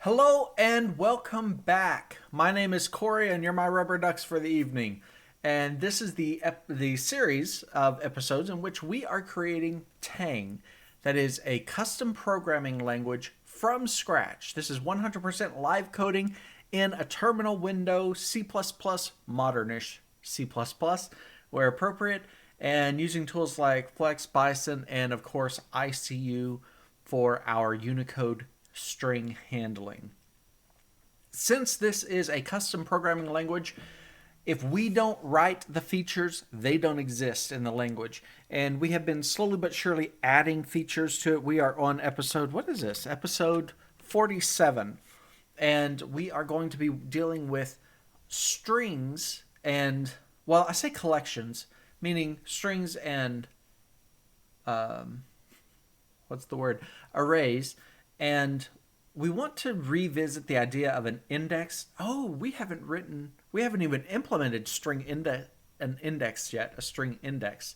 Hello and welcome back. My name is Corey and you're my rubber ducks for the evening. And this is the series of episodes in which we are creating Tang. That is a custom programming language from scratch. This is 100% live coding in a terminal window, C++, modernish C++, where appropriate, and using tools like Flex, Bison, and of course ICU for our Unicode string handling. Since this is a custom programming language, if we don't write the features, they don't exist in the language. And we have been slowly but surely adding features to it. We are on episode, what is this? Episode 47. And we are going to be dealing with strings and, well, I say collections, meaning strings and, what's the word? Arrays. And we want to revisit the idea of an index. Oh, we haven't even implemented an index yet, a string index.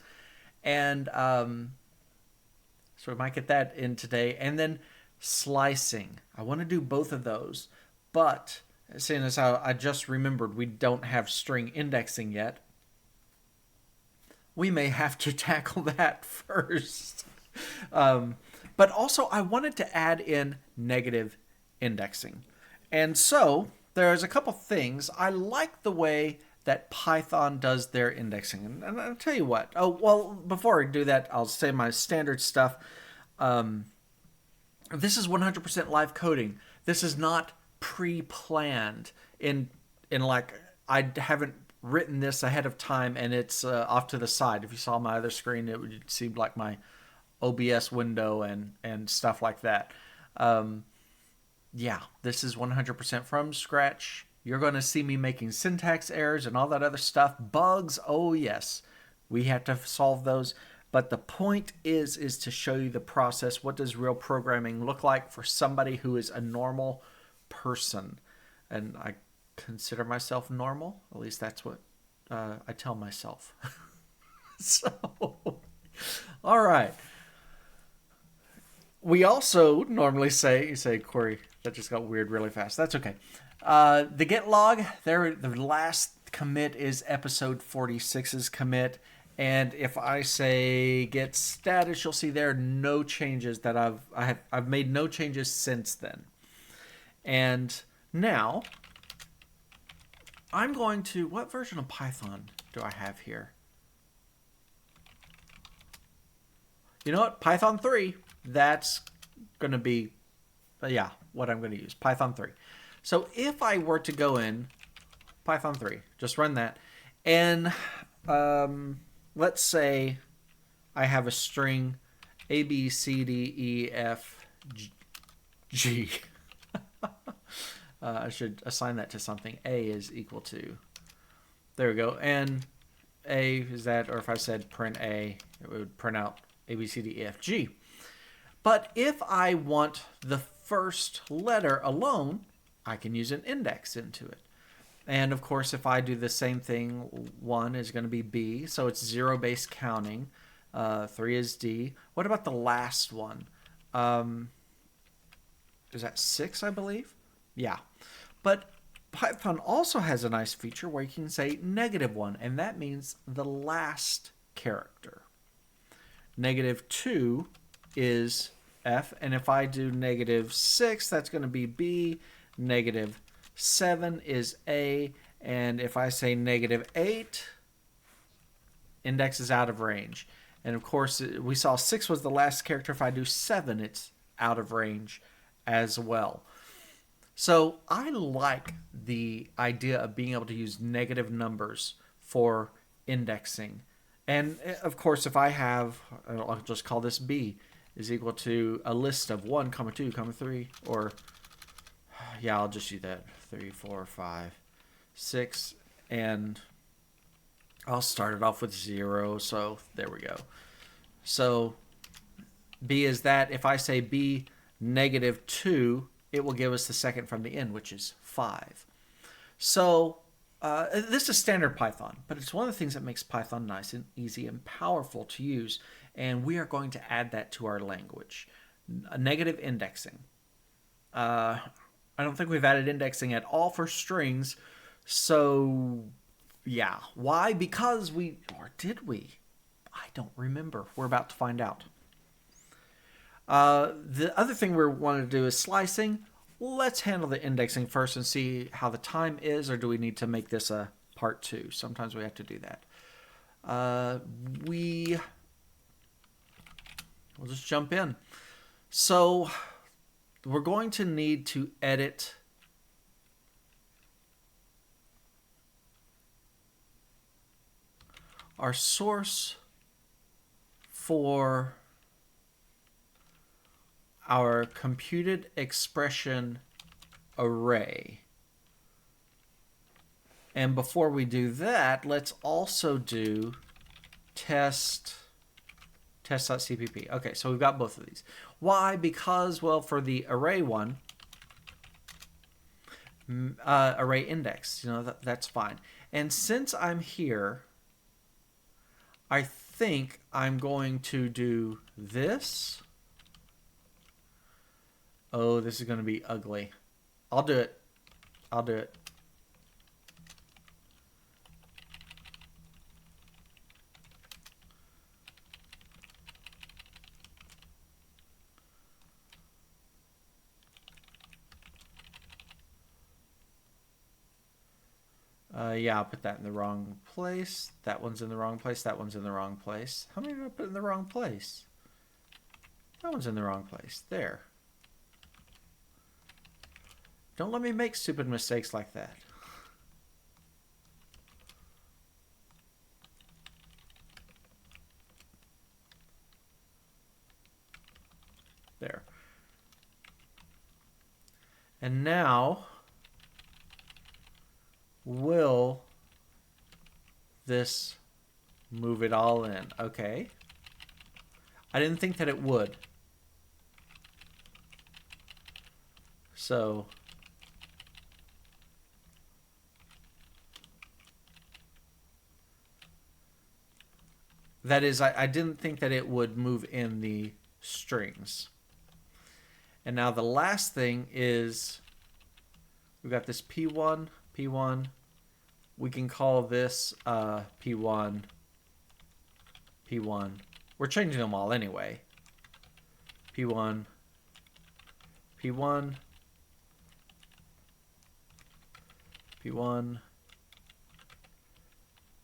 And so we might get that in today. And then slicing. I want to do both of those. But seeing as how I just remembered we don't have string indexing yet, we may have to tackle that first. But also, I wanted to add in negative indexing. And so, there's a couple things. I like the way that Python does their indexing. And I'll tell you what. Oh, well, before I do that, I'll say my standard stuff. This is 100% live coding. This is not pre-planned in like, I haven't written this ahead of time and it's off to the side. If you saw my other screen, it would seem like my OBS window and stuff like that. Yeah, this is 100% from scratch. You're going to see me making syntax errors and all that other stuff. Bugs, oh yes, we have to solve those. But the point is to show you the process. What does real programming look like for somebody who is a normal person? And I consider myself normal. At least that's what I tell myself. So, all right. We also normally say, Corey, that just got weird really fast. That's okay. The git log, the last commit is episode 46's commit. And if I say git status, you'll see there are no changes that I've made no changes since then. And now I'm going to, what version of Python do I have here? You know what? Python 3. That's going to be, yeah, what I'm going to use. Python 3. So if I were to go in Python 3, just run that. And let's say I have a string A, B, C, D, E, F, G. I should assign that to something. A is equal to, there we go. And A is that, or if I said print A, it would print out A, B, C, D, E, F, G. But if I want the first letter alone, I can use an index into it. And of course, if I do the same thing, 1 is going to be B, so it's zero-based counting. 3 is D. What about the last one? Is that 6, I believe? Yeah. But Python also has a nice feature where you can say -1, and that means the last character. -2 is F, and if I do -6, that's going to be B. -7 is A, and if I say -8, index is out of range. And of course, we saw 6 was the last character. If I do 7, it's out of range as well. So I like the idea of being able to use negative numbers for indexing. And of course, if I have, I'll just call this B, is equal to a list of 1, 2, 3, or, yeah, I'll just use that, 3, 4, 5, 6, and I'll start it off with 0, so there we go. So B is that. If I say B -2, it will give us the second from the end, which is 5. So this is standard Python, but it's one of the things that makes Python nice and easy and powerful to use. And we are going to add that to our language. Negative indexing. I don't think we've added indexing at all for strings. So, yeah. Why? Because we, or did we? I don't remember. We're about to find out. The other thing we want to do is slicing. Let's handle the indexing first and see how the time is, or do we need to make this a part 2? Sometimes we have to do that. We'll just jump in. So we're going to need to edit our source for our computed expression array. And before we do that, let's also do test.cpp. Okay, so we've got both of these. Why? Because, well, for the array one, array index, that's fine. And since I'm here, I think I'm going to do this. Oh, this is going to be ugly. I'll do it. Yeah, I'll put that in the wrong place. That one's in the wrong place. That one's in the wrong place. How many did I put in the wrong place? That one's in the wrong place. There. Don't let me make stupid mistakes like that. There. And now, will this move it all in? Okay. I didn't think that it would. So that is, I didn't think that it would move in the strings. And now the last thing is, we've got this P1, P1. We can call this P1, P1. We're changing them all anyway. P1, P1, P1,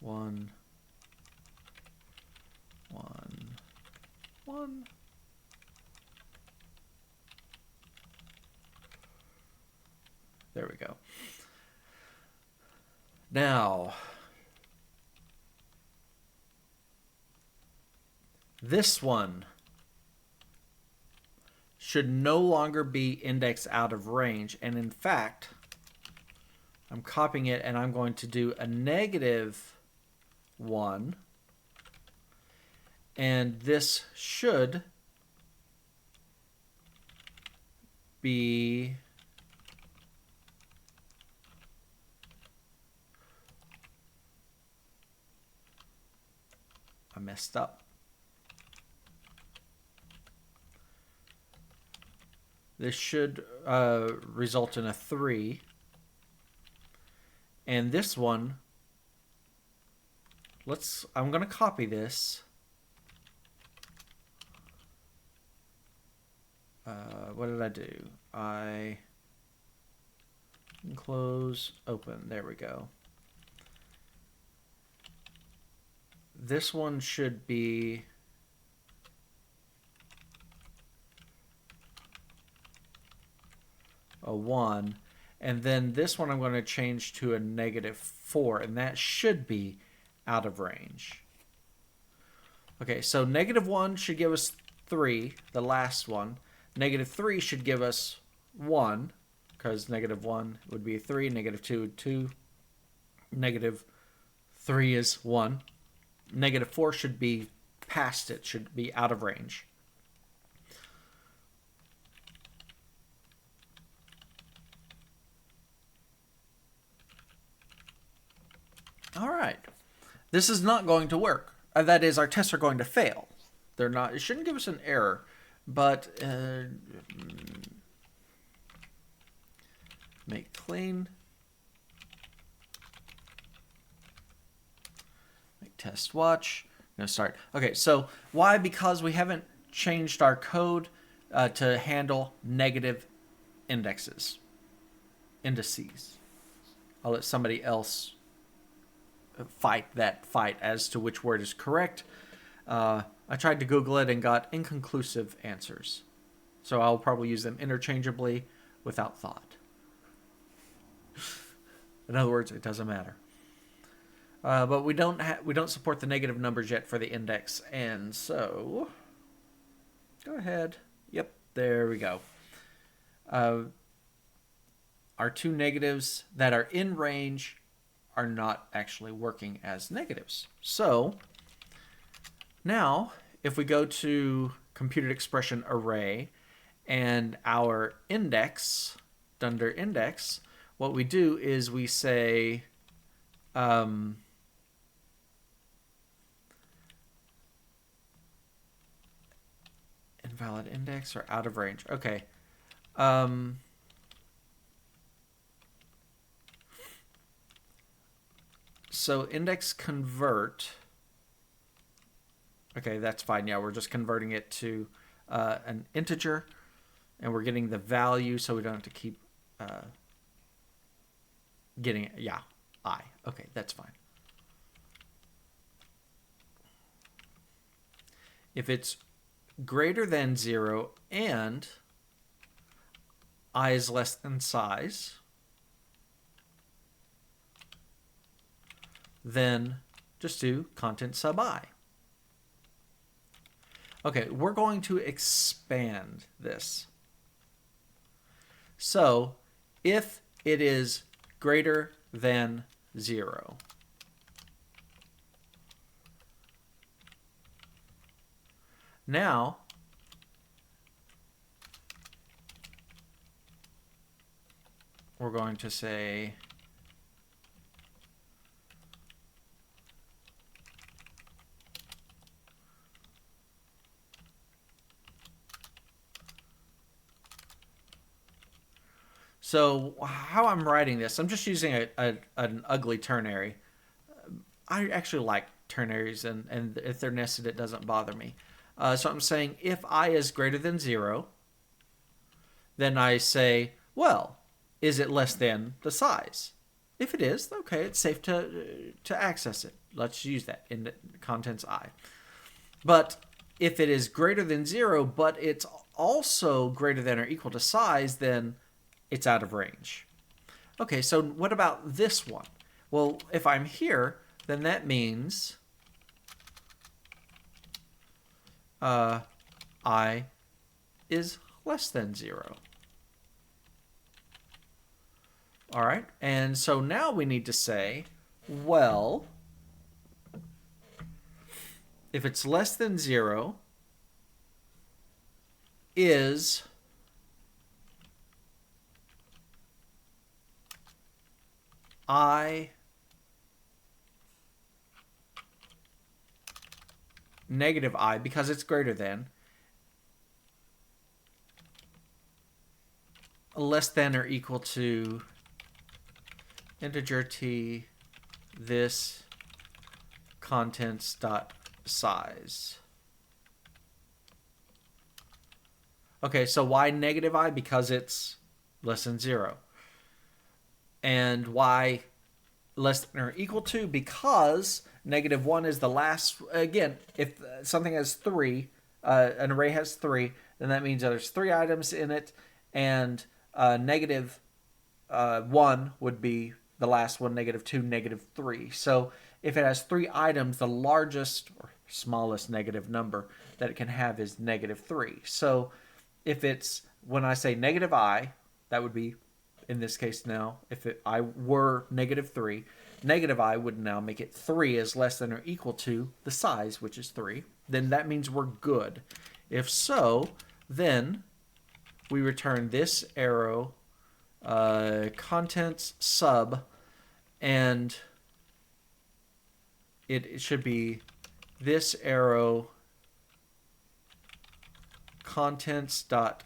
1, 1, 1. There we go. Now, this one should no longer be indexed out of range. And in fact, I'm copying it and I'm going to do a -1. And this should be I messed up. This should result in a 3. And this one, I'm going to copy this. What did I do? I close, open. There we go. This one should be a 1. And then this one I'm going to change to a -4. And that should be out of range. Okay, so -1 should give us 3, the last one. -3 should give us 1, because -1 would be 3, -2 would 2, -3 is 1. -4 should be past it, should be out of range. All right. This is not going to work. That is, our tests are going to fail. They're not. It shouldn't give us an error, but make clean, make test watch. I'm going to start. Okay, so why? Because we haven't changed our code to handle negative indices. I'll let somebody else fight that fight as to which word is correct. I tried to Google it and got inconclusive answers. So I'll probably use them interchangeably without thought. In other words, it doesn't matter. But we don't support the negative numbers yet for the index, and so go ahead. Yep, there we go. Our two negatives that are in range are not actually working as negatives. So now, if we go to computed expression array and our index, under index, what we do is we say invalid index or out of range. Okay. So index convert. Okay, that's fine. Yeah, we're just converting it to an integer, and we're getting the value, so we don't have to keep getting it. Yeah, I. Okay, that's fine. If it's greater than 0 and I is less than size, then just do content sub I. Okay, we're going to expand this. So if it is greater than 0, now we're going to say so how I'm writing this, I'm just using an ugly ternary. I actually like ternaries, and if they're nested, it doesn't bother me. So I'm saying if I is greater than 0, then I say, well, is it less than the size? If it is, okay, it's safe to access it. Let's use that in the contents I. But if it is greater than 0, but it's also greater than or equal to size, then it's out of range. Okay, so what about this one? Well, if I'm here, then that means I is less than 0. All right, and so now we need to say, well, if it's less than 0, is I negative I, because it's greater than, less than or equal to integer t this contents dot size. Okay, so why negative I? Because it's less than 0. And why less than or equal to? Because -1 is the last. Again, if something has 3, an array has 3, then that means that there's 3 items in it, and -1 would be the last one, -2, -3. So if it has 3 items, the largest or smallest negative number that it can have is -3. So if it's, when I say negative I, that would be, in this case now, if I were -3, negative I would now make it 3 is less than or equal to the size, which is 3. Then that means we're good. If so, then we return this arrow, contents sub, and it should be this arrow contents dot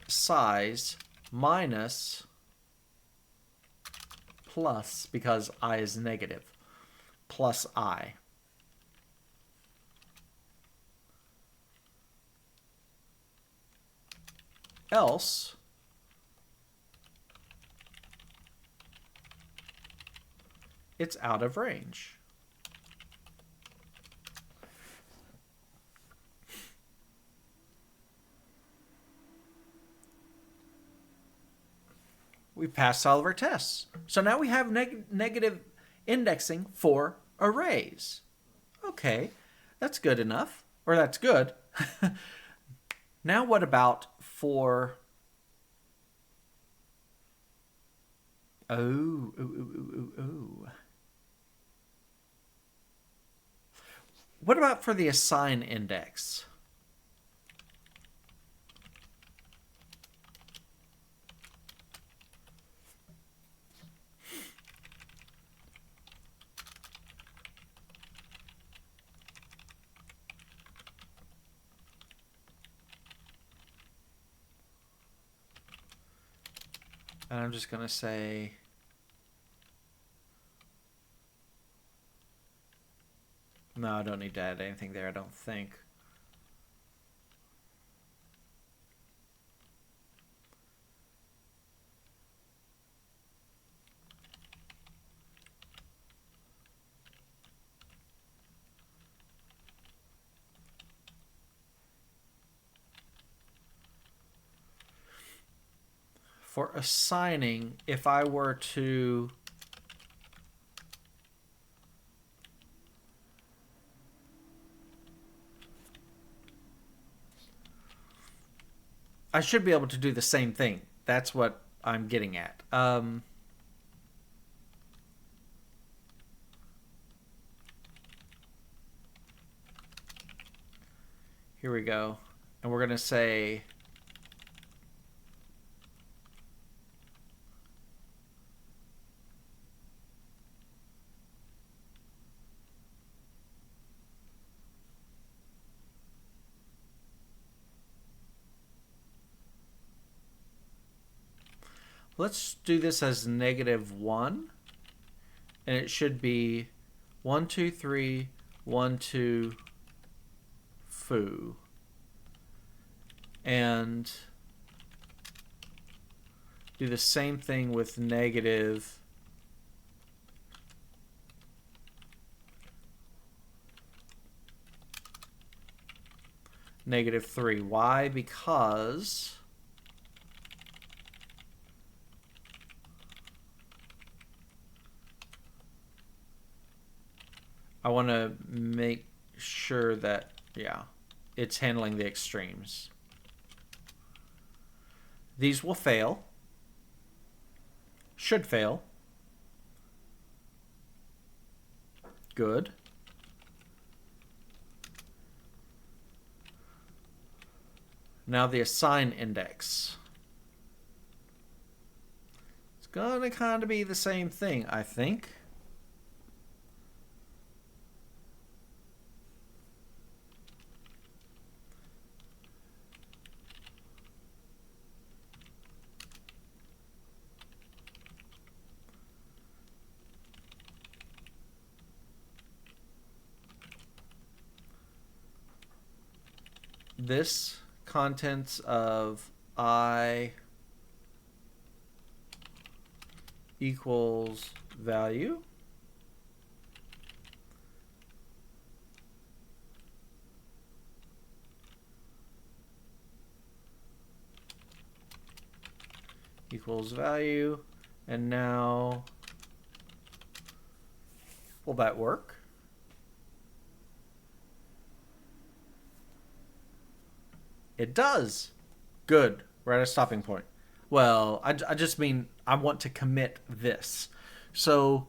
size minus plus, because I is negative, plus I. Else, it's out of range. We passed all of our tests. So now we have negative indexing for arrays. Okay, that's good enough, or that's good. Now what about for... Oh. What about for the assign index? And I'm just going to say... No, I don't need to add anything there, I don't think. For assigning, if I were to... I should be able to do the same thing. That's what I'm getting at. Here we go. And we're going to say... Let's do this as -1, and it should be 1, 2, 3, 1, 2, foo. And do the same thing with negative -3. Why? Because I want to make sure that, yeah, it's handling the extremes. These will fail. Should fail. Good. Now the assign index. It's going to kind of be the same thing, I think. This contents of I equals value equals value, and now will that work? It does. Good. We're at a stopping point. Well, I just mean I want to commit this. So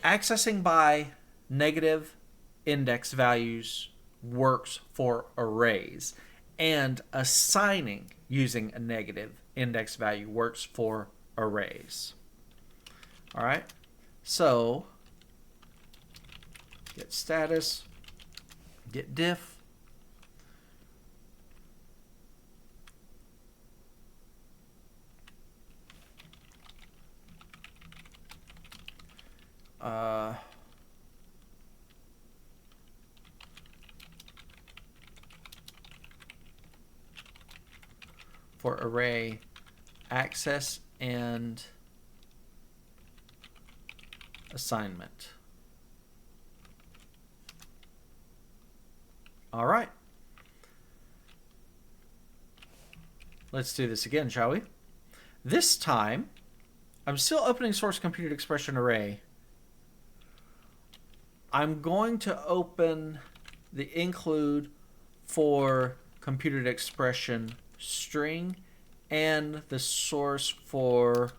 accessing by negative index values works for arrays, and assigning using a negative index value works for arrays. All right. So get status, get diff. for array access and assignment. All right. Let's do this again, shall we? This time, I'm still opening source computed expression array. I'm going to open the include for computed expression string and the source for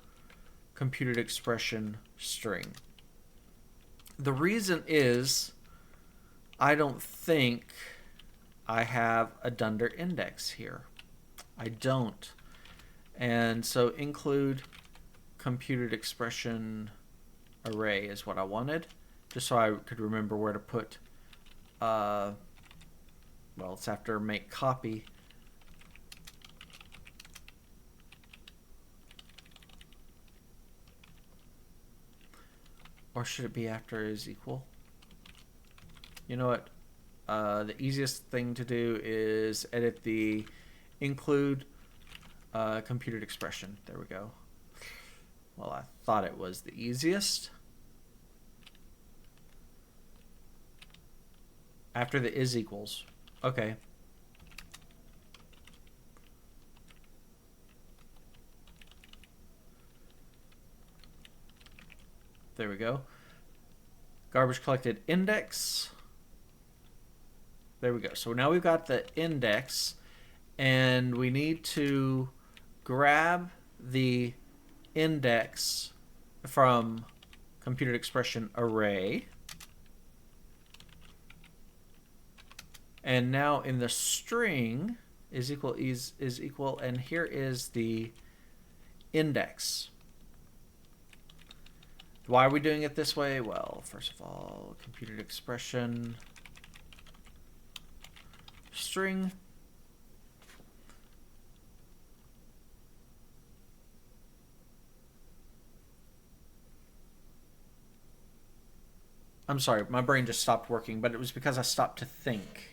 computed expression string. The reason is I don't think I have a dunder index here. I don't. And so include computed expression array is what I wanted, just so I could remember where to put, well, it's after make copy. Or should it be after is equal? You know what? The easiest thing to do is edit the include computed expression. There we go. Well, I thought it was the easiest. After the is equals. Okay. There we go. Garbage collected index. There we go. So now we've got the index, and we need to grab the index from computed expression array. And now in the string is equal, and here is the index. Why are we doing it this way? Well, first of all, computed expression string. I'm sorry, my brain just stopped working, but it was because I stopped to think.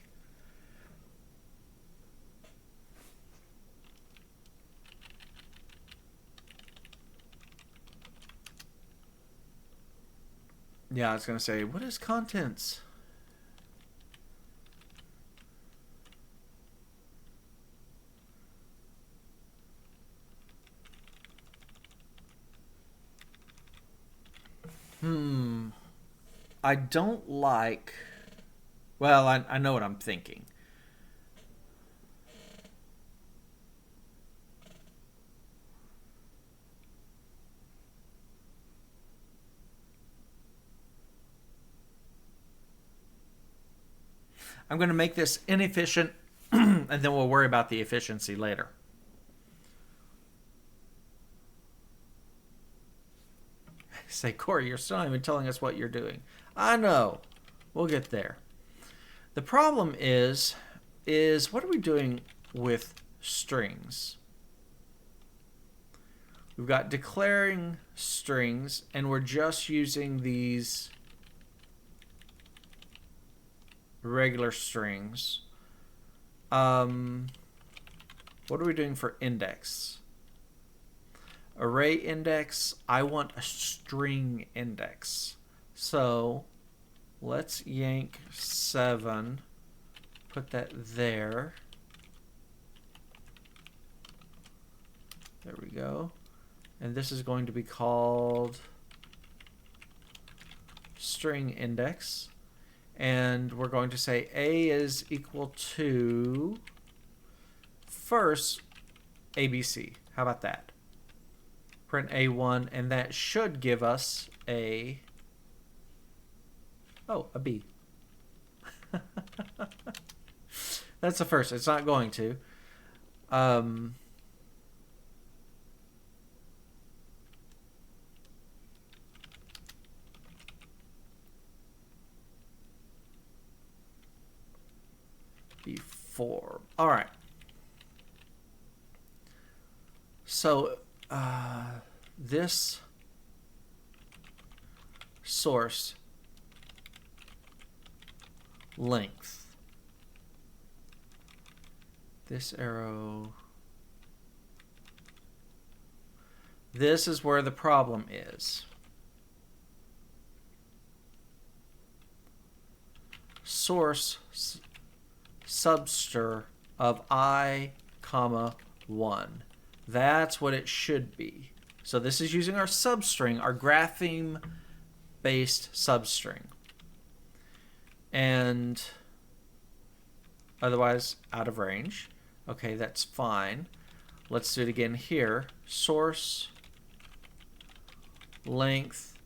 Yeah, I was going to say, what is contents? I don't like... Well, I know what I'm thinking. I'm going to make this inefficient, and then we'll worry about the efficiency later. Say, Corey, you're still not even telling us what you're doing. I know. We'll get there. The problem is what are we doing with strings? We've got declaring strings, and we're just using these regular strings. What are we doing for index? Array index, I want a string index. So let's yank 7, put that there. There we go. And this is going to be called string index. And we're going to say A is equal to first ABC. How about that? Print A1, and that should give us a B. That's the first. It's not going to. B4. All right. So this source length. This arrow. This is where the problem is. Source substr of I, comma 1. That's what it should be. So this is using our substring, our grapheme-based substring. And otherwise out of range. Okay, that's fine. Let's do it again here. Source length,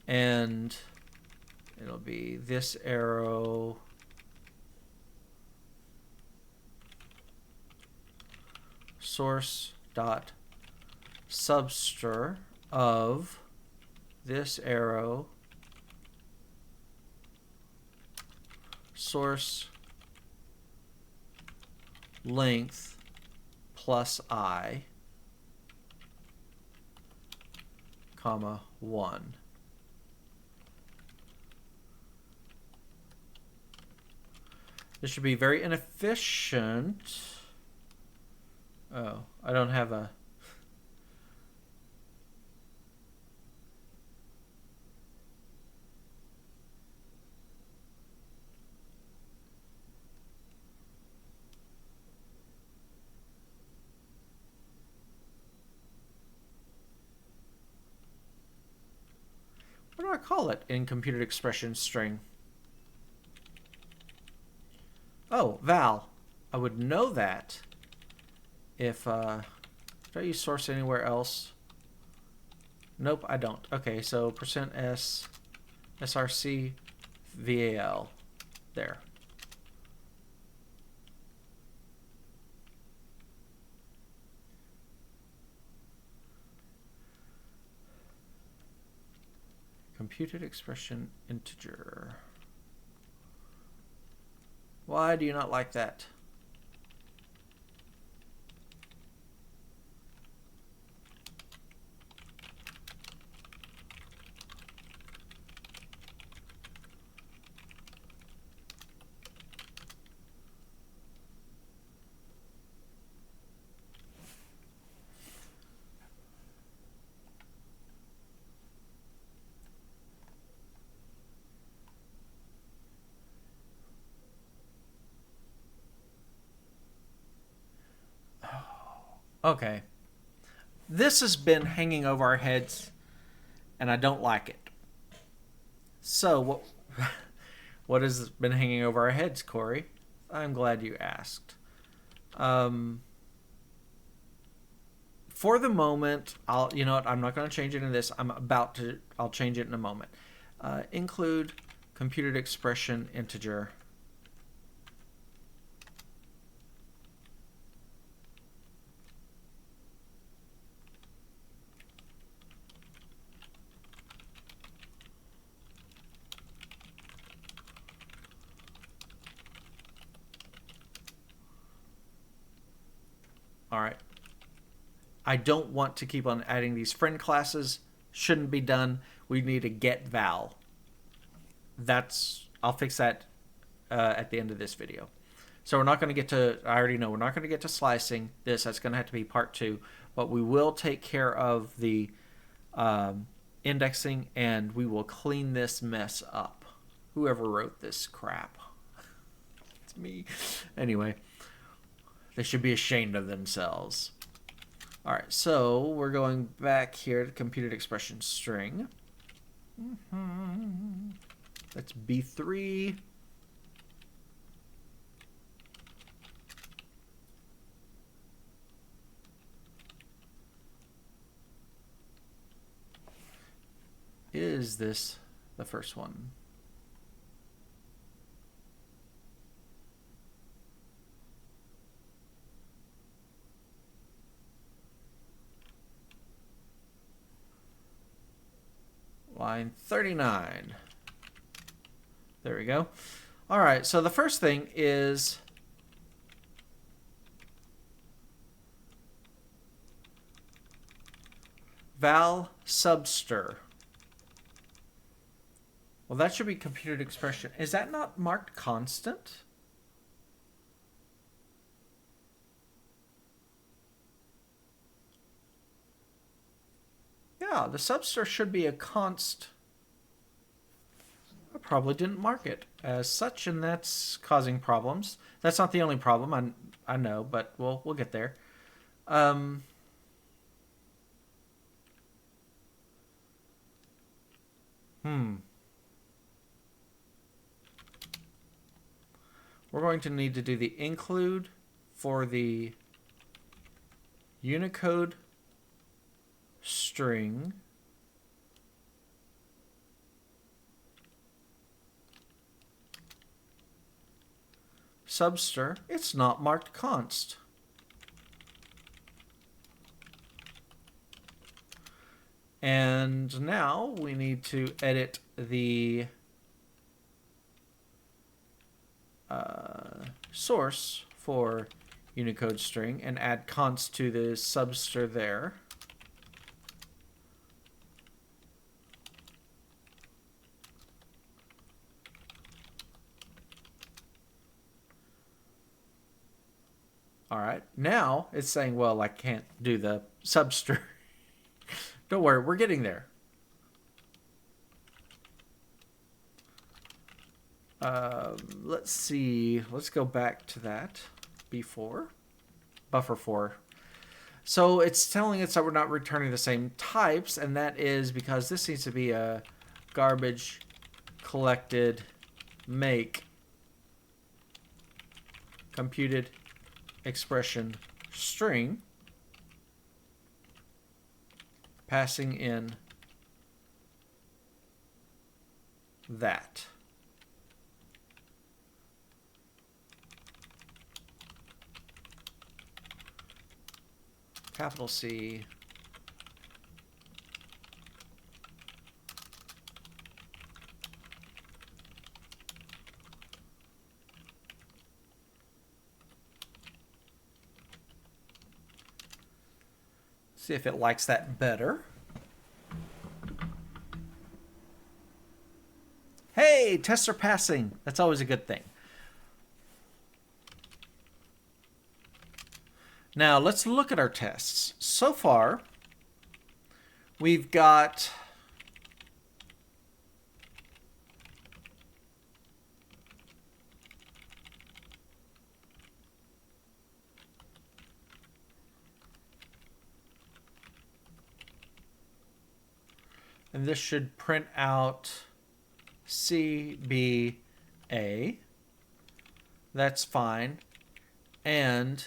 and it'll be this arrow source dot substr of this arrow source length plus I, comma 1. This should be very inefficient. Oh, I don't have a... What do I call it in computed expression string? Oh, val. I would know that if, do I use source anywhere else? Nope, I don't. Okay, so %s src val. There. Computed expression integer. Why do you not like that? Okay. This has been hanging over our heads, and I don't like it. So, what has been hanging over our heads, Corey? I'm glad you asked. For the moment, you know what? I'm not going to change it in this. I'll change it in a moment. Include computed expression integer. All right. I don't want to keep on adding these friend classes. Shouldn't be done. We need a get val. I'll fix that at the end of this video. So we're not going to get to, I already know, we're not going to get to slicing this. That's going to have to be part 2. But we will take care of the indexing, and we will clean this mess up. Whoever wrote this crap. It's me. Anyway. They should be ashamed of themselves. All right, so we're going back here to computed expression string. That's B3. Is this the first one? Line 39. There we go. All right, so the first thing is val substr. Well, that should be computed expression. Is that not marked constant? Yeah, the substr should be a const. I probably didn't mark it as such, and that's causing problems. That's not the only problem, I know, but we'll get there. We're going to need to do the include for the Unicode string substr. It's not marked const. And now we need to edit the source for Unicode string and add const to the substr there. All right, now it's saying, well, I can't do the substr. Don't worry, we're getting there. Let's see. Let's go back to that before. Buffer 4. So it's telling us that we're not returning the same types, and that is because this needs to be a garbage collected make computed expression string passing in that. Capital C. See if it likes that better. Hey, tests are passing. That's always a good thing. Now, let's look at our tests. So far, we've got and this should print out CBA. That's fine. And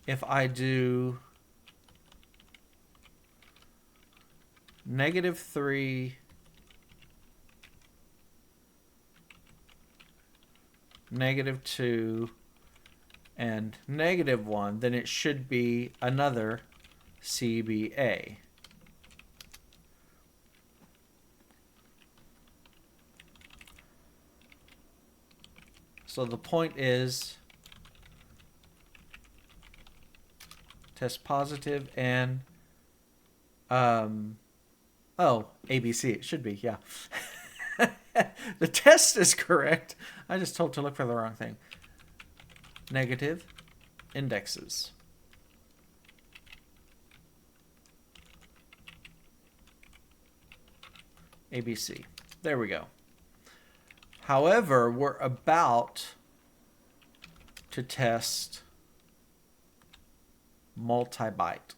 if I do -3, -2, and -1, then it should be another CBA. So the point is test positive and ABC. It should be, yeah. The test is correct. I just told to look for the wrong thing. Negative indexes. ABC. There we go. However, we're about to test multi-byte.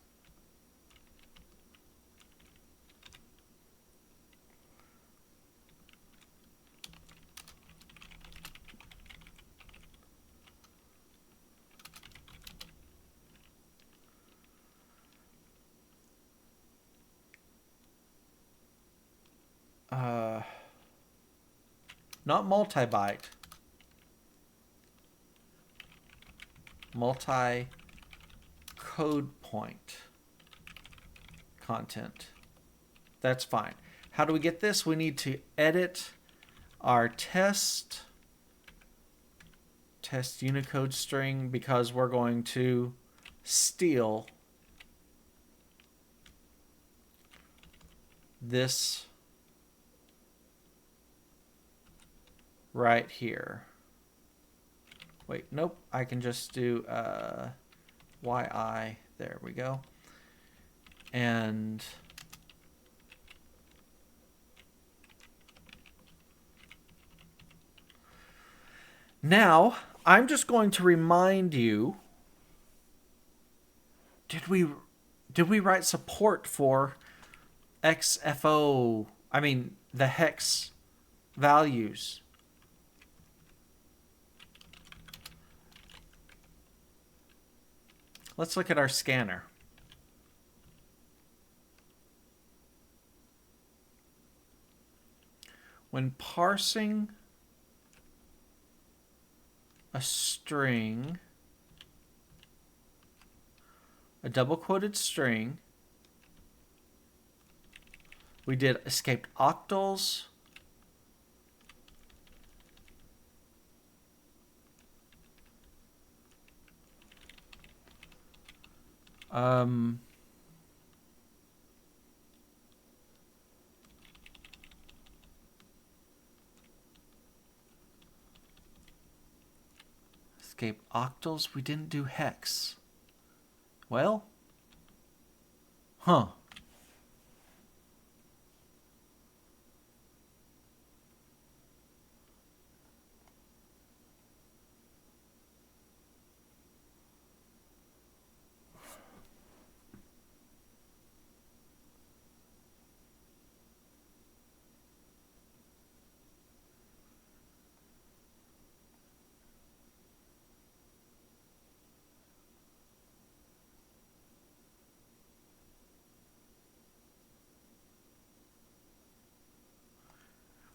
Not multi-byte. Multi-codepoint content. That's fine. How do we get this? We need to edit our test Unicode string because we're going to steal this right here. Wait, nope. I can just do yi. There we go. And now I'm just going to remind you, did we write support for XFO, I mean the hex values? Let's look at our scanner. When parsing a string, a double quoted string, we did escaped octals, escape octals. We didn't do hex. Well, huh.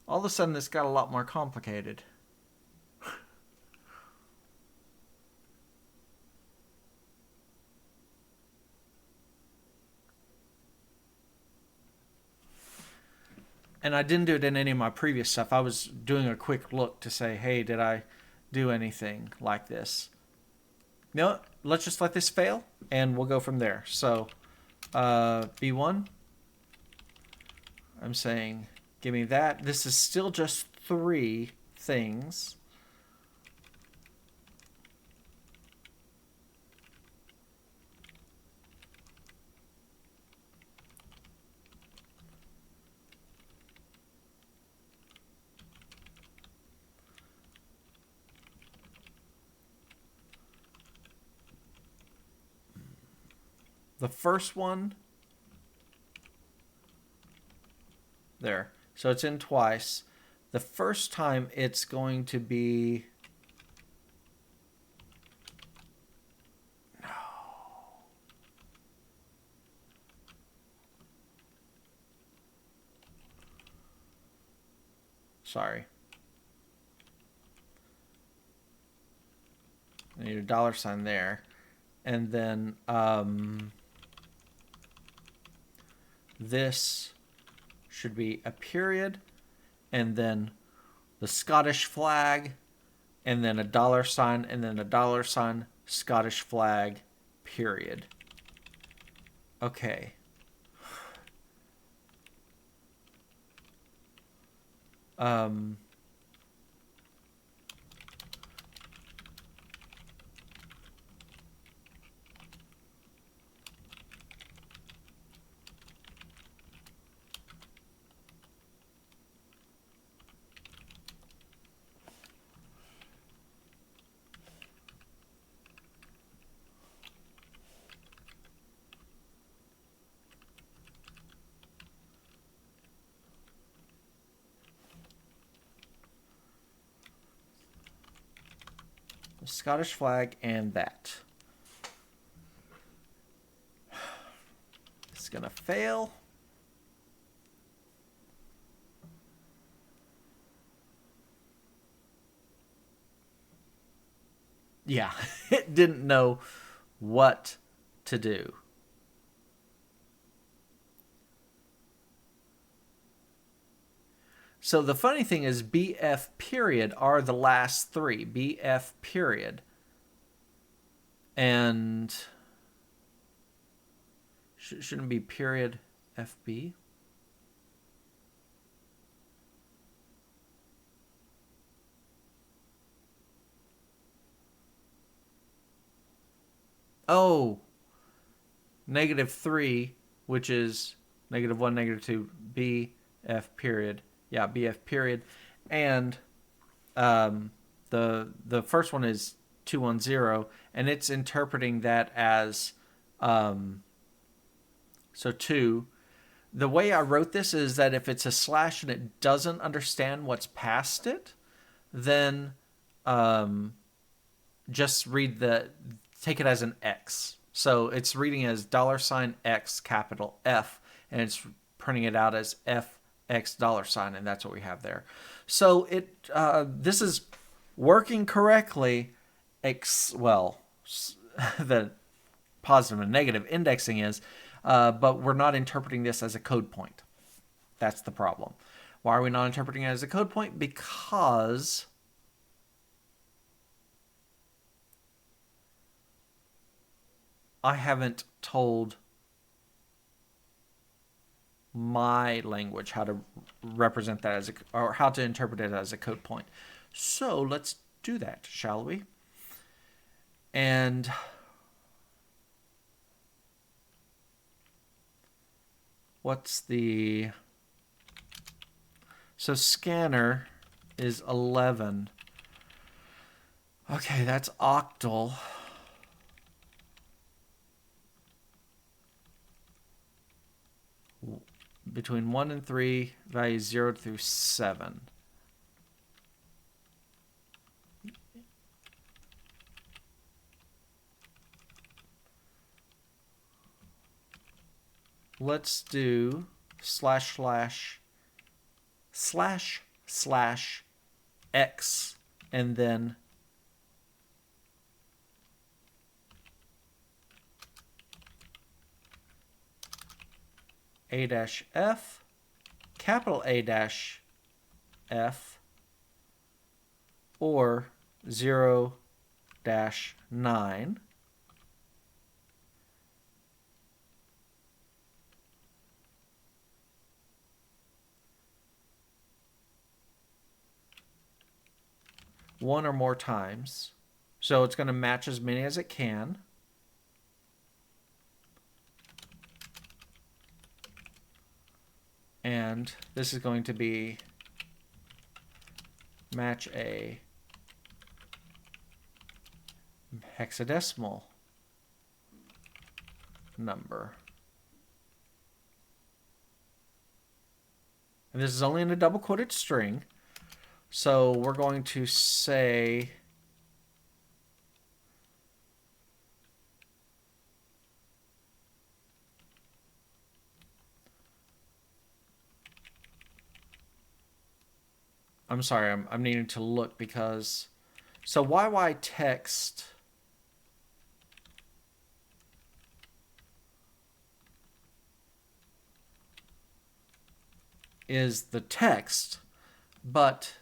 All of a sudden, this got a lot more complicated. And I didn't do it in any of my previous stuff. I was doing a quick look to say, hey, did I do anything like this? No, let's just let this fail, and we'll go from there. So, B1, I'm saying, give me that. This is still just 3 things. The first one, there. So it's in twice. The first time it's going to be, no. Sorry. I need a $sign there. And then this should be a period, and then the Scottish flag, and then a $sign, and then a $sign, Scottish flag, period. Okay. The Scottish flag and that. It's gonna fail. Yeah, it didn't know what to do. So the funny thing is BF period are the last 3. BF period. And shouldn't be period FB. Oh, -3, which is -1, -2, BF period. Yeah, BF period. And the first one is 210, and it's interpreting that as so 2. The way I wrote this is that if it's a slash and it doesn't understand what's past it, then just take it as an X. So it's reading as $X capital F, and it's printing it out as $FX$, and that's what we have there. So this is working correctly. The positive and negative indexing is, but we're not interpreting this as a code point. That's the problem. Why are we not interpreting it as a code point? Because I haven't told my language how to represent that or how to interpret it as a code point. So let's do that, shall we? And so scanner is 11. Okay, that's octal. Between 1 and 3, values 0 through 7. Let's do ///x and then A-F, capital A-F, or 0-9. One or more times. So it's going to match as many as it can. And this is going to be match a hexadecimal number. And this is only in a double quoted string. So we're going to say I'm sorry, I'm needing to look because so YY text is the text, but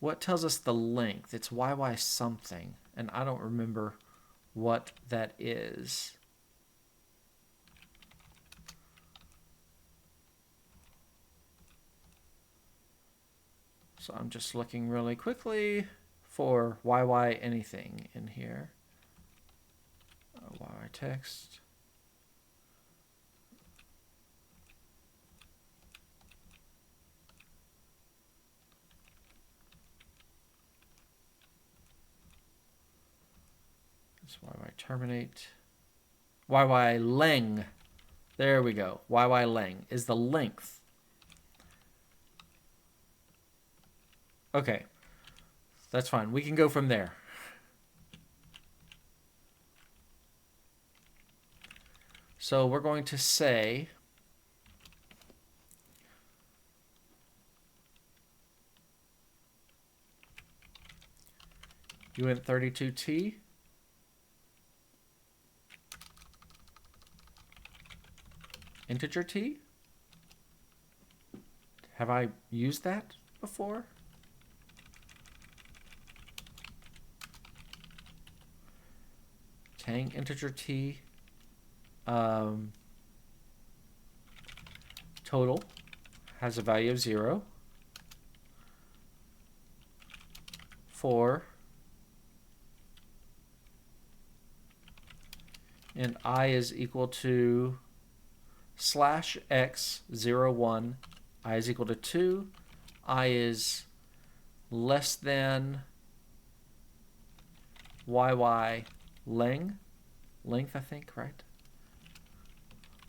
what tells us the length? It's YY something, and I don't remember what that is. So I'm just looking really quickly for YY anything in here. YY text. YY terminate. YY leng. There we go. YY leng is the length. Okay. That's fine. We can go from there. So we're going to say uint32t integer t. Have I used that before? Tang integer t total has a value of 0 for and I is equal to slash x 0, 1, I is equal to 2, I is less than yy length, I think, right?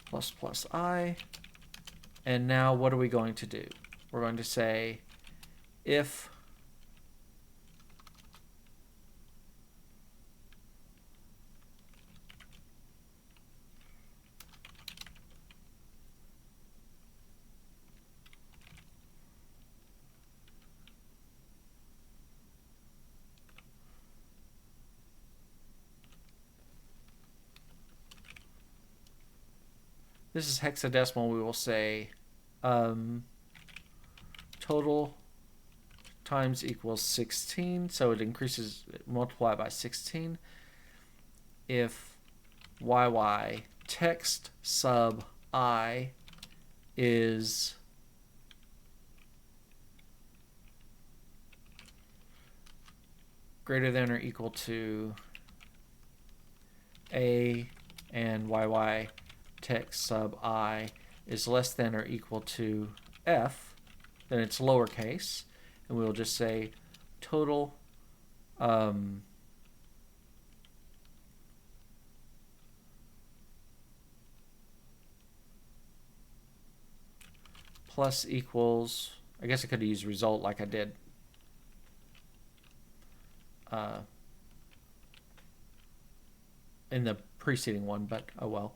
Plus I. And now what are we going to do? We're going to say if this is hexadecimal, we will say total times equals 16, so it increases, multiply by 16. If yy text sub I is greater than or equal to A, and yy text sub I is less than or equal to F, then it's lowercase, and we'll just say total plus equals, I guess I could have used result like I did in the preceding one, but oh well.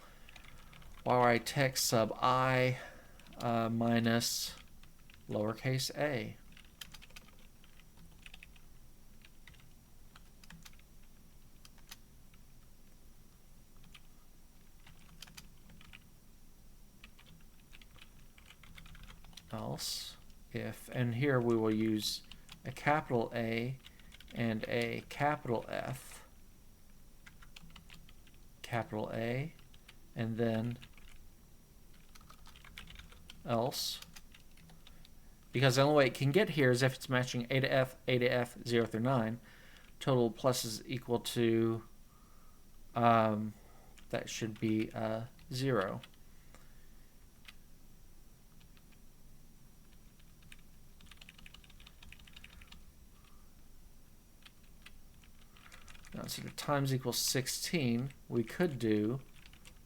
Yy text sub I minus lowercase a. Else if, and here we will use a capital A and a capital F, capital A, and then else, because the only way it can get here is if it's matching A to F, 0 through 9. Total plus is equal to, that should be 0. Now, instead of times equals 16, we could do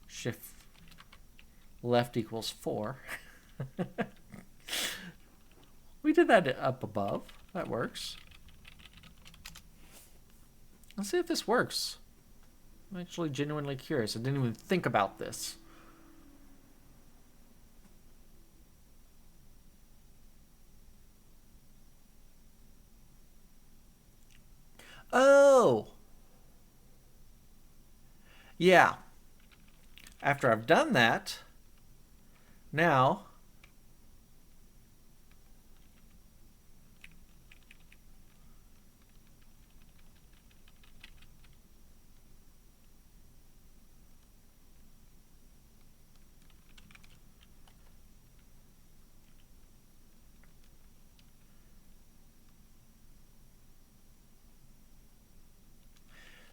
shift left equals 4. We did that up above. That works. Let's see if this works. I'm actually genuinely curious. I didn't even think about this. Oh! Yeah. After I've done that, now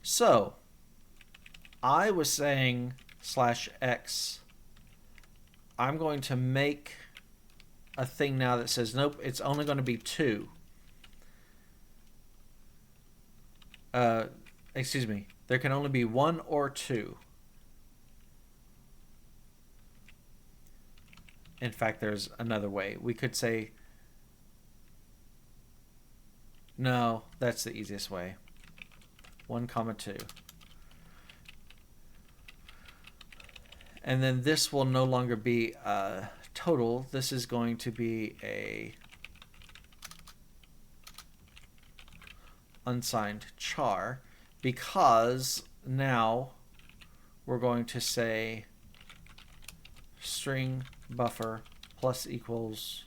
so I was saying /x. I'm going to make a thing now that says nope, it's only going to be 2. Excuse me, there can only be 1 or 2. In fact, there's another way. We could say, no, that's the easiest way. 1, 2. And then this will no longer be a total. This is going to be a unsigned char, because now we're going to say string buffer plus equals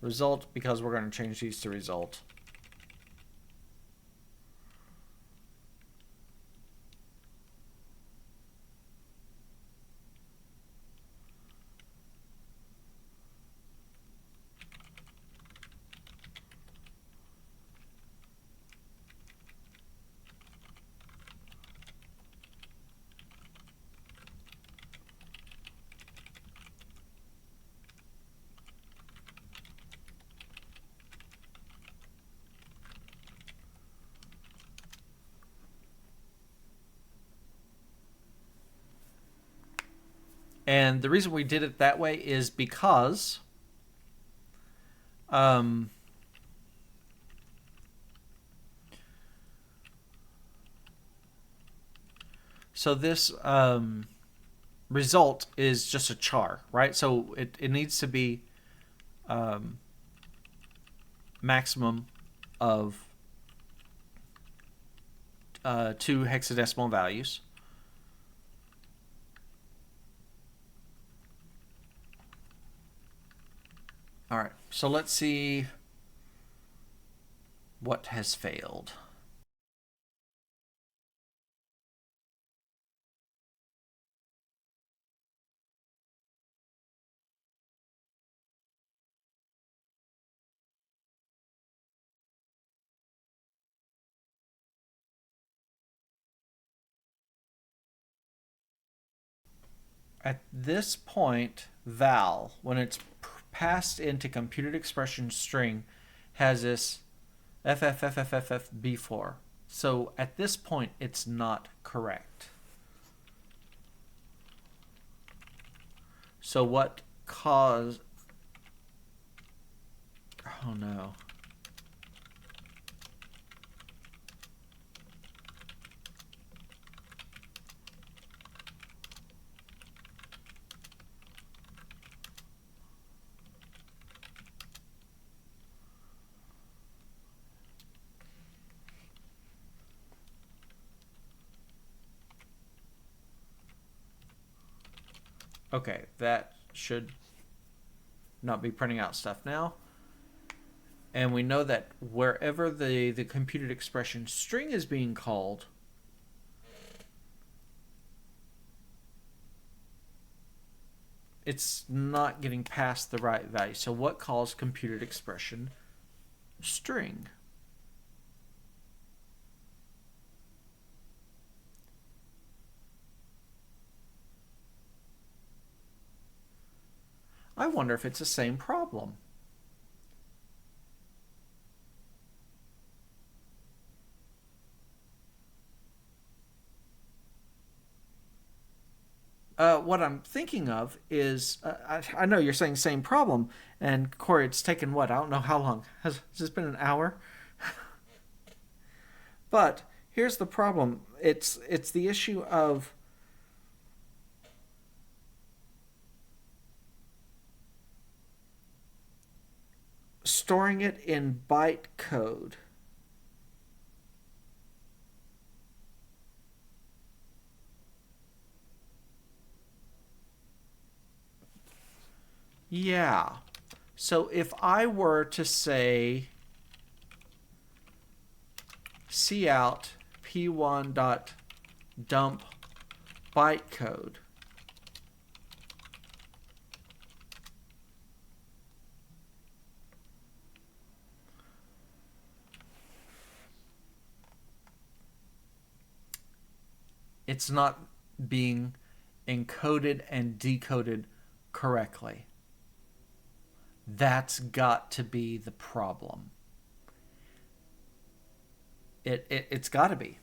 result, because we're going to change these to result. And the reason we did it that way is because so this result is just a char, right? So it needs to be maximum of 2 hexadecimal values. All right, so let's see what has failed. At this point, val, when it's passed into computed expression string, has this FFFFFB4. So at this point, it's not correct. So what caused... Oh no. Okay, that should not be printing out stuff now. And we know that wherever the computed expression string is being called, it's not getting past the right value. So what calls computed expression string? I wonder if it's the same problem. What I'm thinking of is, I know you're saying same problem, and Corey, it's taken what? I don't know how long. Has this been an hour? But here's the problem. It's the issue of storing it in bytecode. Yeah. So if I were to say cout p1.dump bytecode, it's not being encoded and decoded correctly. That's got to be the problem. It's got to be.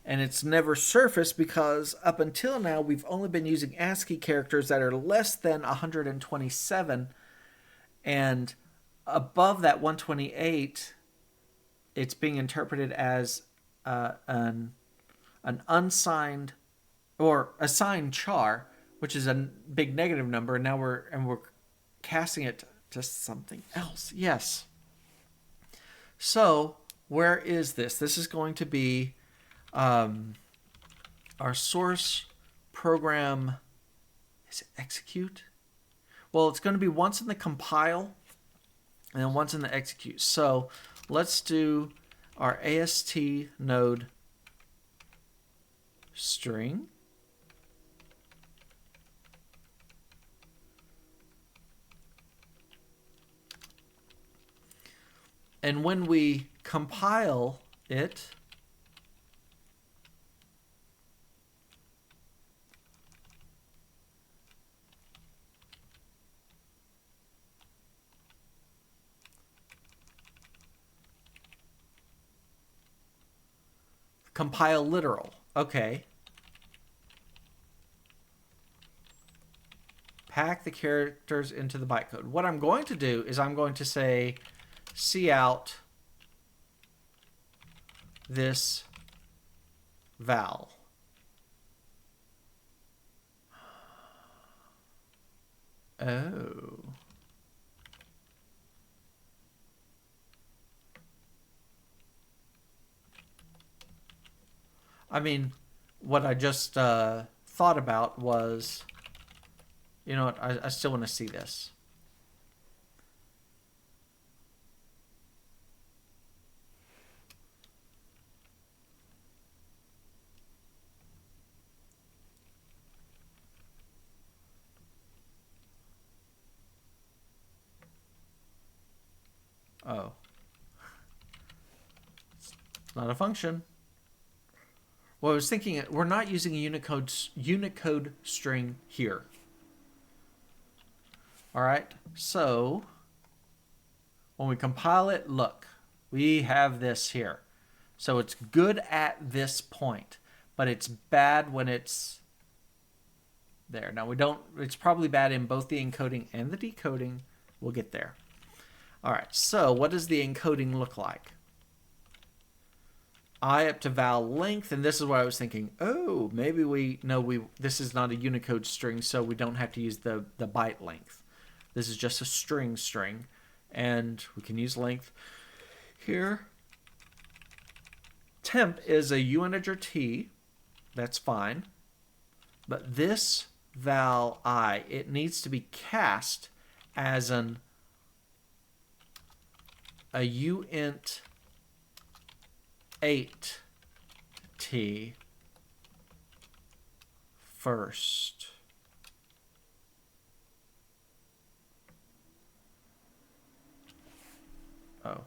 And it's never surfaced because up until now we've only been using ASCII characters that are less than 127, and above that 128 it's being interpreted as an unsigned or assigned char, which is a big negative number, and now we're casting it to something else. Yes. So where is this? This is going to be our source program. Is it execute? Well, it's going to be once in the compile and then once in the execute. So let's do our AST node string. And when we compile it, Compile literal. Okay. Pack the characters into the bytecode. What I'm going to do is I'm going to say cout this val. Oh. I mean, what I just thought about was, you know what, I still want to see this. Oh. It's not a function. Well, I was thinking we're not using a Unicode string here. All right, so when we compile it, look, we have this here. So it's good at this point, but it's bad when it's there. Now it's probably bad in both the encoding and the decoding. We'll get there. All right, so what does the encoding look like? I up to val length, and this is what I was thinking. Oh, maybe this is not a Unicode string, so we don't have to use the byte length. This is just a string, and we can use length here. Temp is a U integer t. That's fine. But this val I, it needs to be cast as a uint 8t first. Oh.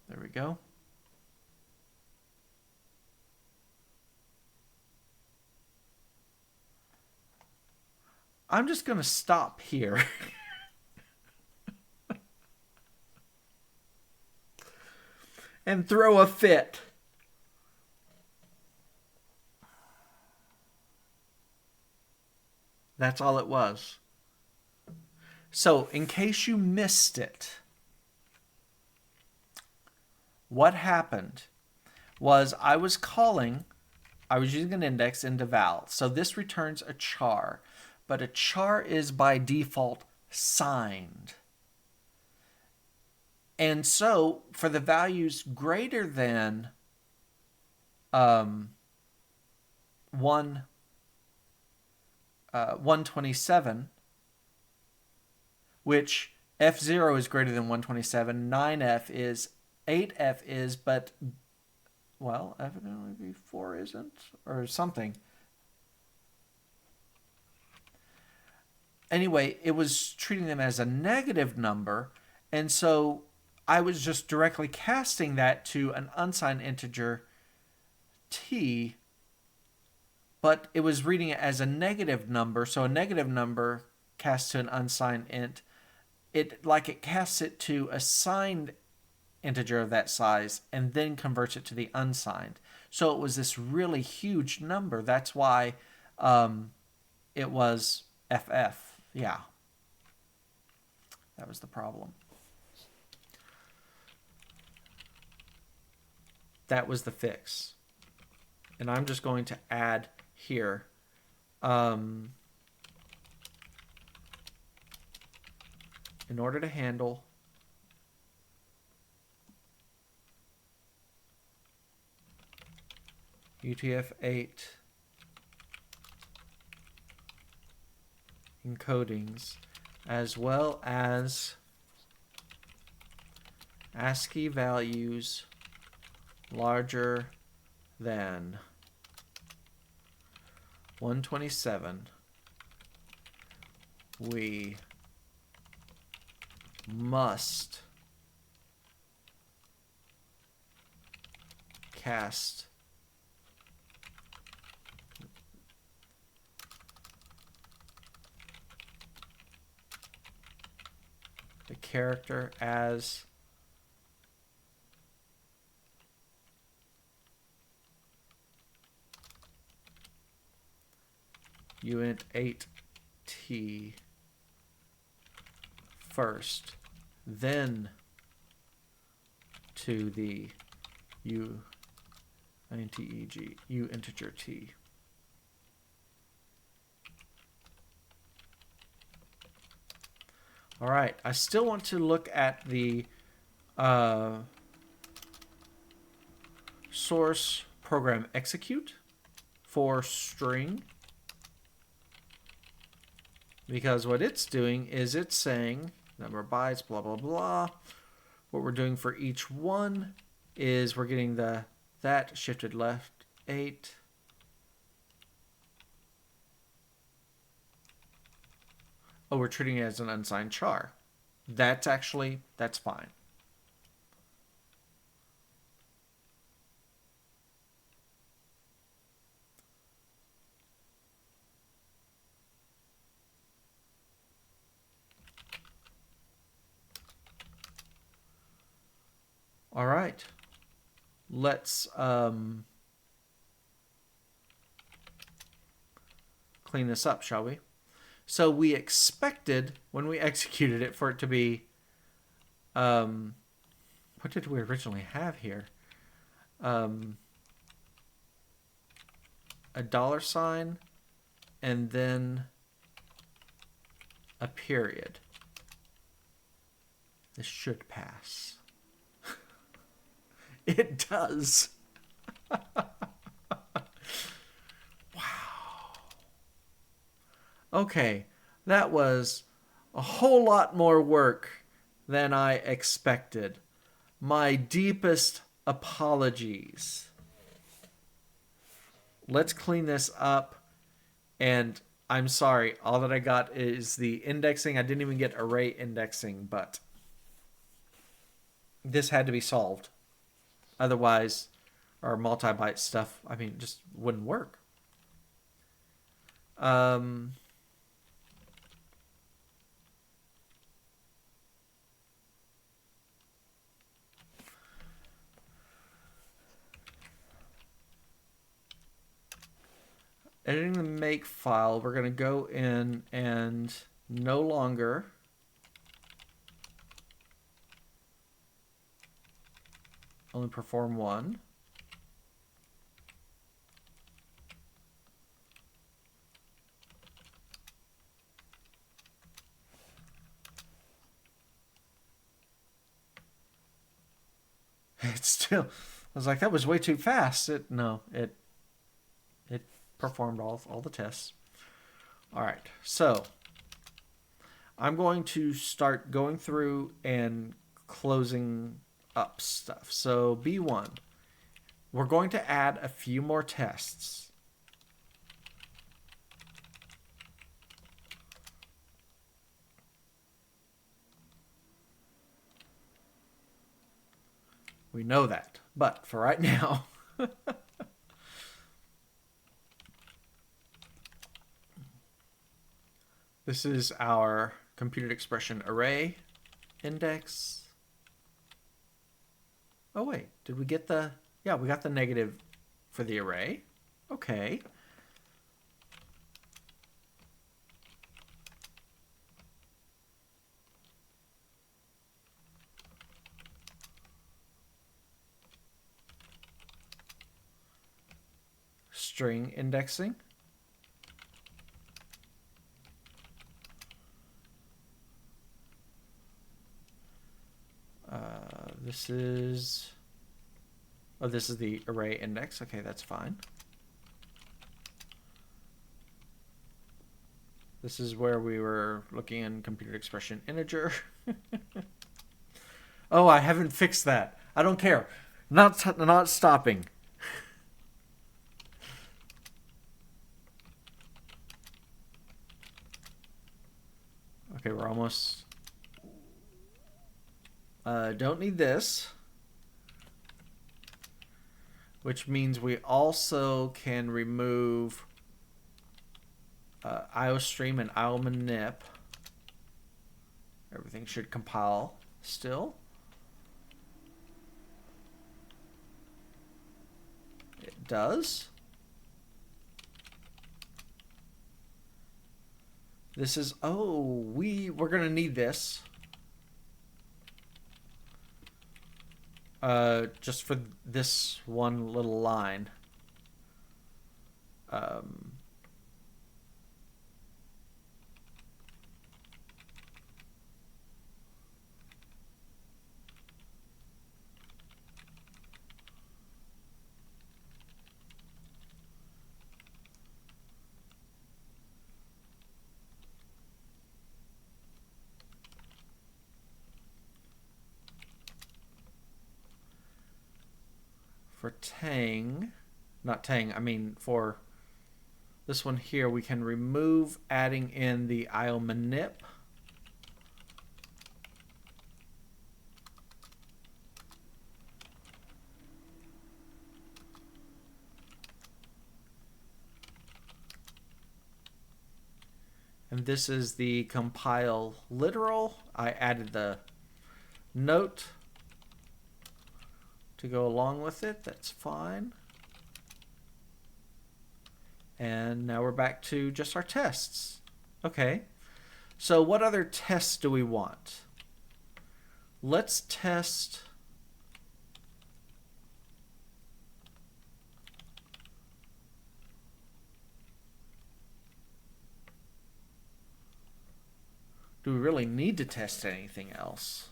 There we go. I'm just going to stop here. And throw a fit. That's all it was. So, in case you missed it, what happened was I was using an index into val. So this returns a char, but a char is by default signed. And so for the values greater than 127, which F0 is greater than 127, 9F is, 8F is, but, well, evidently B4 isn't, or something. Anyway, it was treating them as a negative number, and so I was just directly casting that to an unsigned integer t, but it was reading it as a negative number, so a negative number cast to an unsigned int, it casts it to a signed integer of that size and then converts it to the unsigned. So it was this really huge number. That's why it was FF. Yeah. That was the problem. That was the fix. And I'm just going to add here. In order to handle UTF-8 encodings, as well as ASCII values larger than 127, we must cast the character as uint 8t first, then to the uinteg, u integer t. All right, I still want to look at the source program execute for string, because what it's doing is it's saying number of bytes, blah, blah, blah. What we're doing for each one is we're getting that shifted left 8. Oh, we're treating it as an unsigned char. That's fine. All right. Let's clean this up, shall we? So we expected, when we executed it, for it to be, what did we originally have here? A $, and then a period. This should pass. It does. Okay, that was a whole lot more work than I expected. My deepest apologies. Let's clean this up. And I'm sorry, all that I got is the indexing. I didn't even get array indexing, but this had to be solved. Otherwise, our multi-byte stuff, I mean, just wouldn't work. Editing the make file, we're going to go in and no longer only perform one. It's still, I was like, that was way too fast. It performed all the tests. All right, so I'm going to start going through and closing up stuff. So B1, we're going to add a few more tests. We know that, but for right now, this is our computed expression array index. Oh wait, did we get the, yeah, we got the negative for the array. Okay. String indexing. This is the array index. Okay, that's fine. This is where we were looking in computed expression integer. Oh, I haven't fixed that. I don't care. Not stopping. Okay, we're almost. Don't need this. Which means we also can remove IOStream and IOManip. Everything should compile still. It does. This is, oh, we're going to need this. Just for this one little line. For Tang, not Tang, I mean for this one here, we can remove adding in the IO manip. And this is the compile literal. I added the note to go along with it. That's fine. And now we're back to just our tests. Okay. So what other tests do we want? Let's test do we really need to test anything else?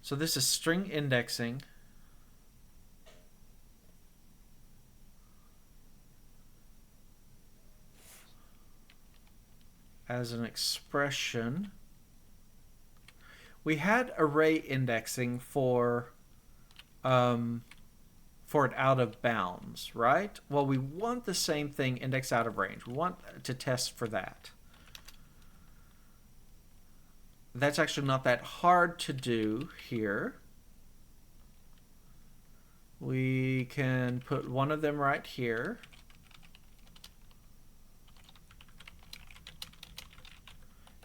So this is string indexing. As an expression. We had array indexing for it out of bounds, right? Well, we want the same thing, index out of range. We want to test for that. That's actually not that hard to do here. We can put one of them right here.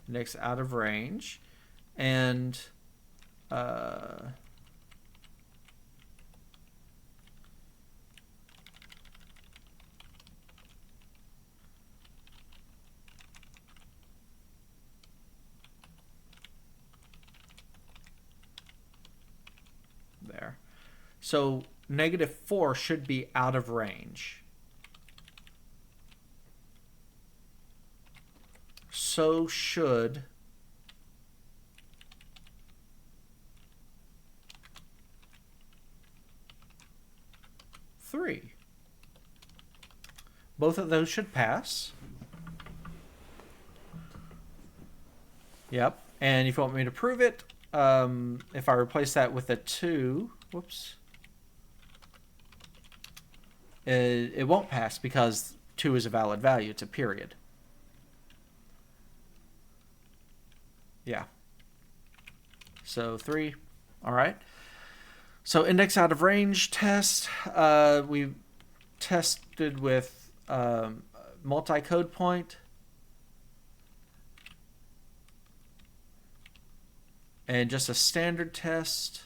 Index out of range. And there. So -4 should be out of range. So should three. Both of those should pass. Yep. And if you want me to prove it, if I replace that with a 2, whoops, it won't pass because 2 is a valid value. It's a period. Yeah. So 3. All right. So index out of range test. We tested with multi-codepoint. And just a standard test.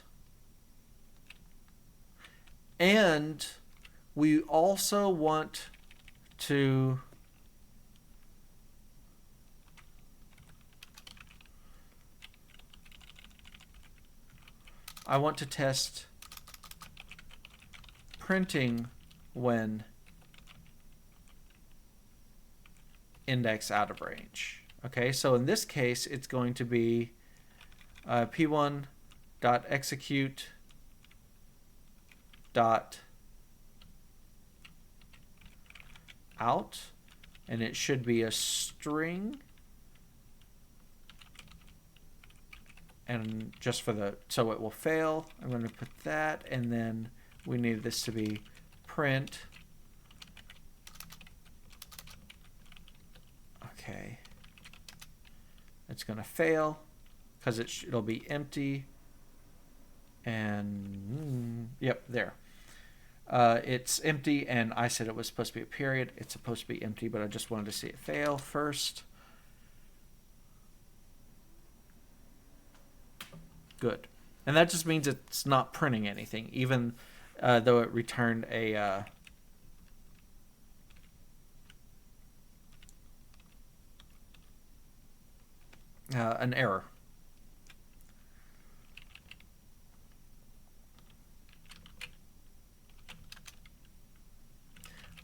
And we also want to test printing when index out of range. Okay, so in this case, it's going to be p1.execute out, and it should be a string. And just for the, so it will fail, I'm going to put that, and then we need this to be print. Okay. It's going to fail because it'll be empty. And yep, there. It's empty, and I said it was supposed to be a period. It's supposed to be empty, but I just wanted to see it fail first. Good. And that just means it's not printing anything, even though it returned a an error.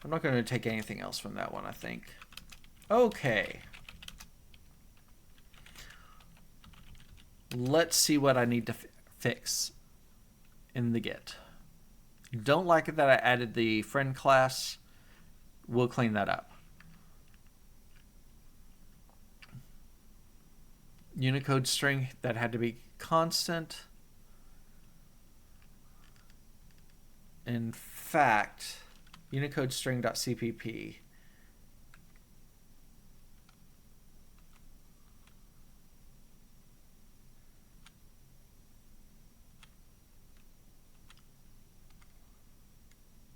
I'm not going to take anything else from that one, I think. Okay. Let's see what I need to fix in the Git. Don't like it that I added the friend class. We'll clean that up. Unicode string, that had to be constant. In fact, Unicode string.cpp.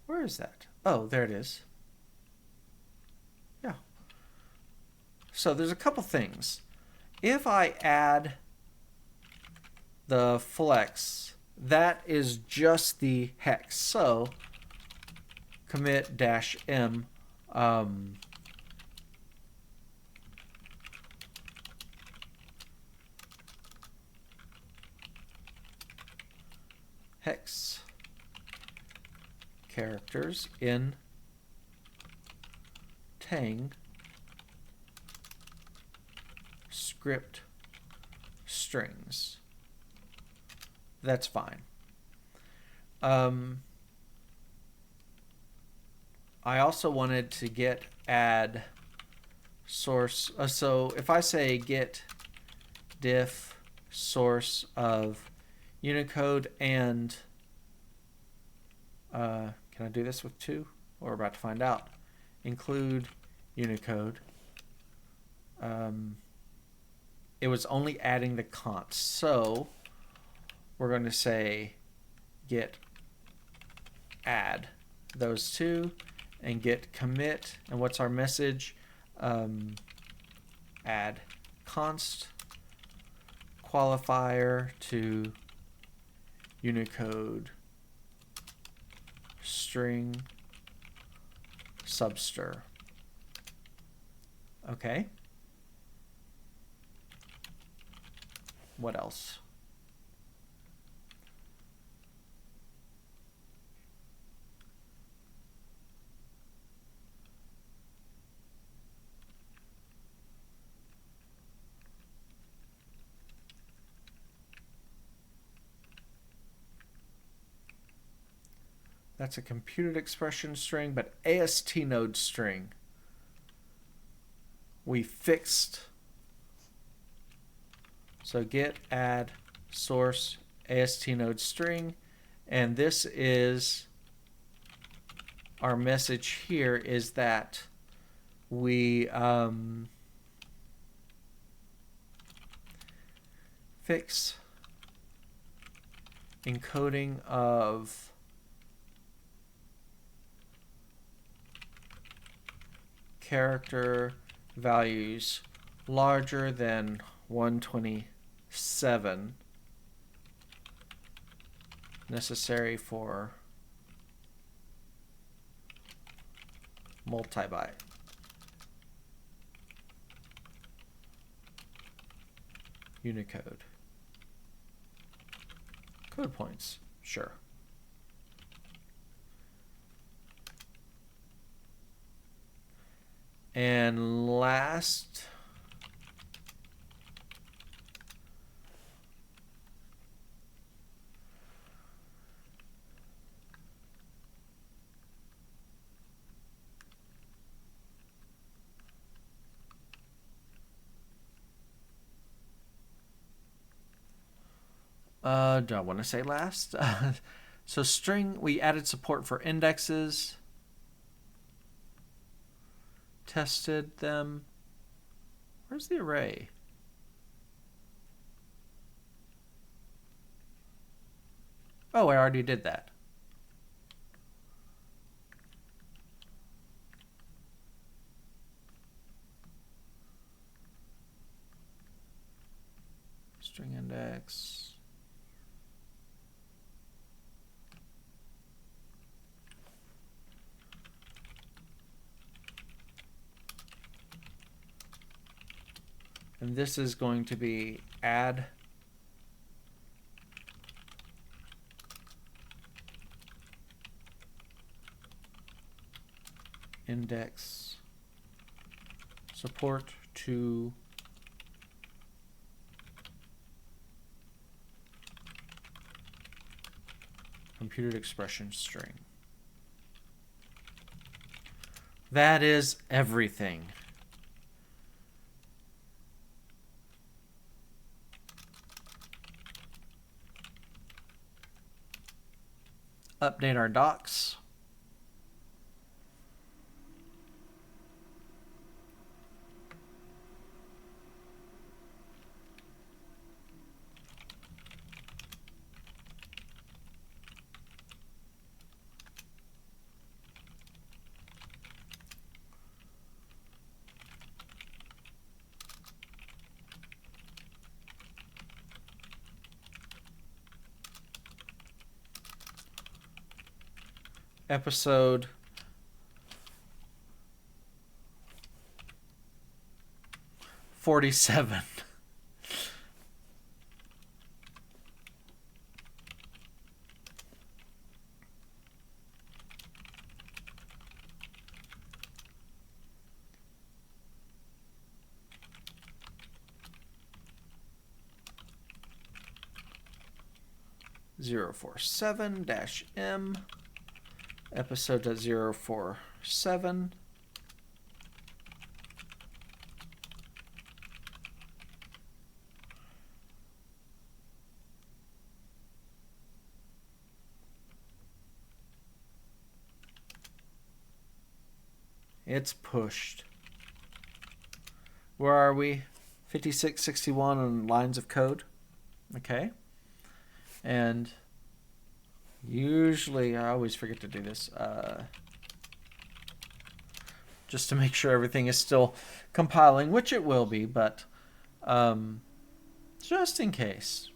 Where is that? Oh, there it is. Yeah. So there's a couple things. If I add the flex, that is just the hex. So commit -m hex characters in Tang script strings. That's fine. I also wanted to add source. So if I say get diff source of Unicode and can I do this with 2? Well, we're about to find out. Include Unicode. It was only adding the const. So we're going to say get add those two and get commit. And what's our message? Add const qualifier to Unicode string subster. Okay. What else? That's a computed expression string, but AST node string. We fixed. So get add source AST node string, and this is our message here is that we fix encoding of character values larger than 127 necessary for multi-byte. Unicode. Code points, sure. And last, do I want to say last? So string, we added support for indexes. Tested them. Where's the array? Oh, I already did that. String index. And this is going to be add index support to computed expression string. That is everything. Update our docs. Episode 47. (047-M) episode.047. It's pushed. Where are we? 5661 on lines of code. Okay. And usually, I always forget to do this, just to make sure everything is still compiling, which it will be, but just in case.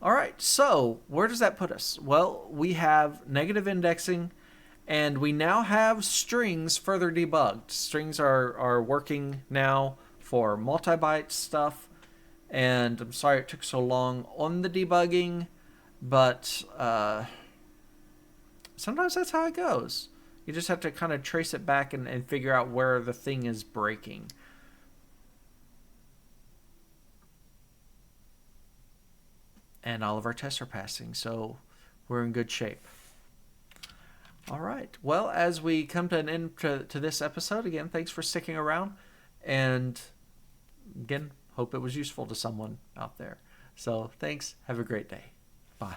All right, so where does that put us? Well, we have negative indexing, and we now have strings further debugged. Strings are working now for multi-byte stuff, and I'm sorry it took so long on the debugging, but sometimes that's how it goes. You just have to kind of trace it back and figure out where the thing is breaking. And all of our tests are passing, so we're in good shape. All right. Well, as we come to an end to this episode, again, thanks for sticking around. And again, hope it was useful to someone out there. So thanks. Have a great day. Bye.